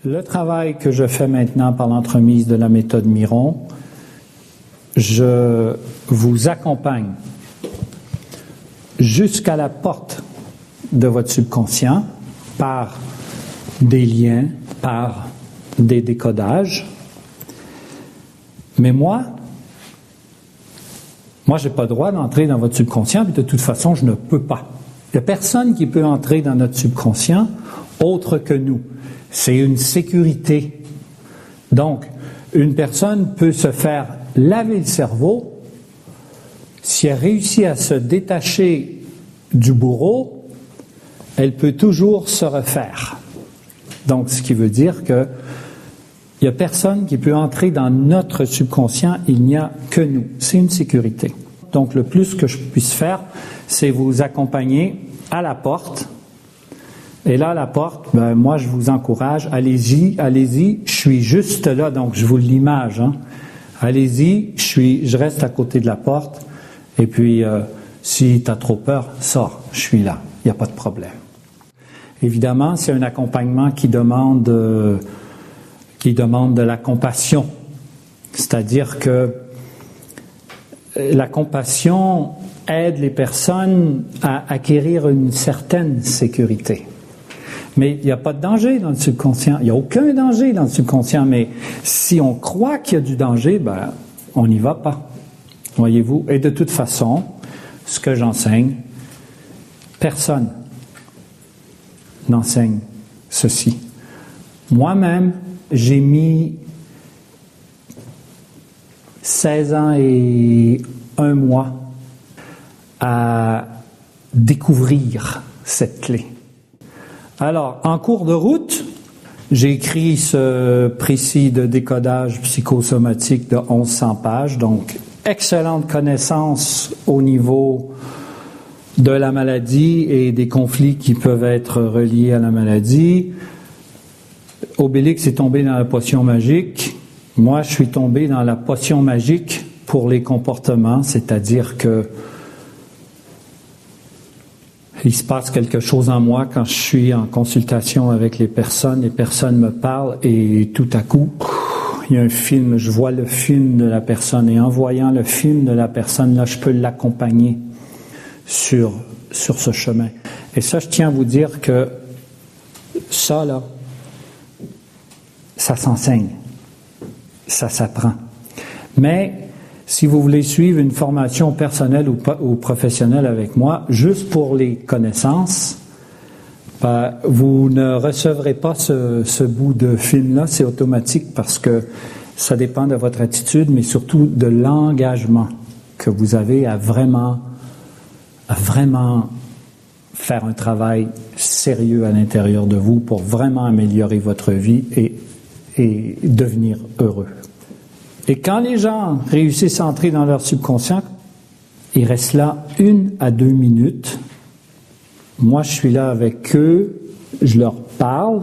Le travail que je fais maintenant par l'entremise de la méthode Miron, je vous accompagne jusqu'à la porte de votre subconscient par des liens, par des décodages. Mais moi, j'ai pas le droit d'entrer dans votre subconscient, puis de toute façon, je ne peux pas. Il n'y a personne qui peut entrer dans notre subconscient autre que nous. C'est une sécurité. Donc, une personne peut se faire laver le cerveau si elle réussit à se détacher du bourreau, elle peut toujours se refaire. Donc, ce qui veut dire que il n'y a personne qui peut entrer dans notre subconscient, il n'y a que nous. C'est une sécurité. Donc, le plus que je puisse faire, c'est vous accompagner à la porte. Et là, à la porte, moi, je vous encourage, allez-y, je suis juste là, donc je vous l'image. Allez-y, je reste à côté de la porte, et puis, si tu as trop peur, sors, je suis là, il n'y a pas de problème. Évidemment, c'est un accompagnement qui demande de la compassion. C'est-à-dire que la compassion aide les personnes à acquérir une certaine sécurité. Mais il n'y a pas de danger dans le subconscient. Il n'y a aucun danger dans le subconscient. Mais si on croit qu'il y a du danger, on n'y va pas. Voyez-vous? Et de toute façon, ce que j'enseigne, personne n'enseigne ceci. Moi-même, j'ai mis 16 ans et 1 mois à découvrir cette clé. Alors, en cours de route, j'ai écrit ce précis de décodage psychosomatique de 1100 pages, donc excellente connaissance au niveau de la maladie et des conflits qui peuvent être reliés à la maladie. Obélix est tombé dans la potion magique. Moi, je suis tombé dans la potion magique pour les comportements, c'est-à-dire que il se passe quelque chose en moi quand je suis en consultation avec les personnes me parlent et tout à coup, il y a un film, je vois le film de la personne et en voyant le film de la personne, là, je peux l'accompagner sur ce chemin. Et ça, je tiens à vous dire que ça, là, ça s'enseigne, ça s'apprend. Mais si vous voulez suivre une formation personnelle ou professionnelle avec moi, juste pour les connaissances, vous ne recevrez pas ce bout de film-là, c'est automatique parce que ça dépend de votre attitude, mais surtout de l'engagement que vous avez à vraiment faire un travail sérieux à l'intérieur de vous pour vraiment améliorer votre vie et devenir heureux. Et quand les gens réussissent à entrer dans leur subconscient, ils restent là 1 à 2 minutes. Moi, je suis là avec eux, je leur parle,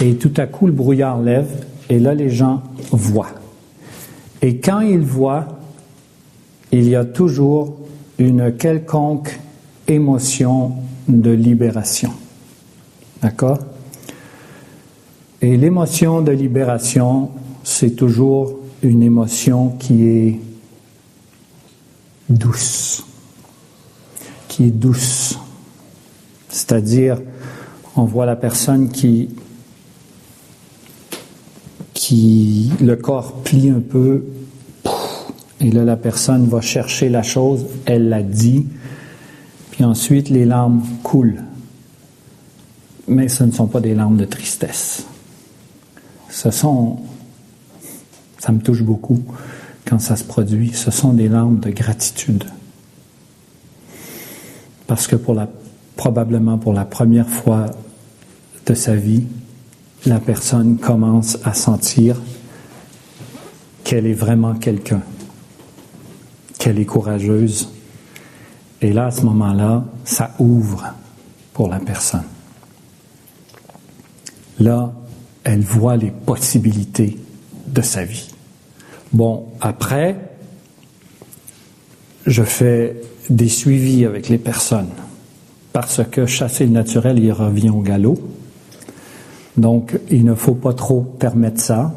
et tout à coup, le brouillard lève, et là, les gens voient. Et quand ils voient, il y a toujours une quelconque émotion de libération. D'accord? Et l'émotion de libération, c'est toujours une émotion qui est douce. C'est-à-dire, on voit la personne qui le corps plie un peu, et là la personne va chercher la chose, elle la dit, puis ensuite les larmes coulent. Mais ce ne sont pas des larmes de tristesse. Ça me touche beaucoup quand ça se produit. Ce sont des larmes de gratitude. Parce que probablement pour la première fois de sa vie, la personne commence à sentir qu'elle est vraiment quelqu'un, qu'elle est courageuse. Et là, à ce moment-là, ça ouvre pour la personne. Là, elle voit les possibilités de sa vie. Bon, après, je fais des suivis avec les personnes parce que chasser le naturel, il revient au galop. Donc, il ne faut pas trop permettre ça.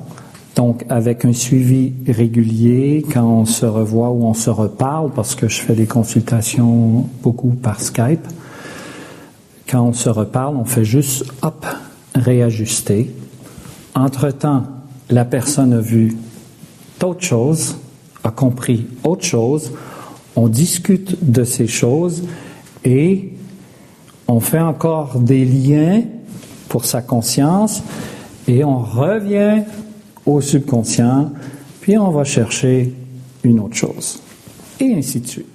Donc, avec un suivi régulier, quand on se revoit ou on se reparle, parce que je fais des consultations beaucoup par Skype, quand on se reparle, on fait juste, hop, réajuster. Entre-temps, la personne a vu d'autres choses, a compris autre chose, on discute de ces choses et on fait encore des liens pour sa conscience et on revient au subconscient, puis on va chercher une autre chose. Et ainsi de suite.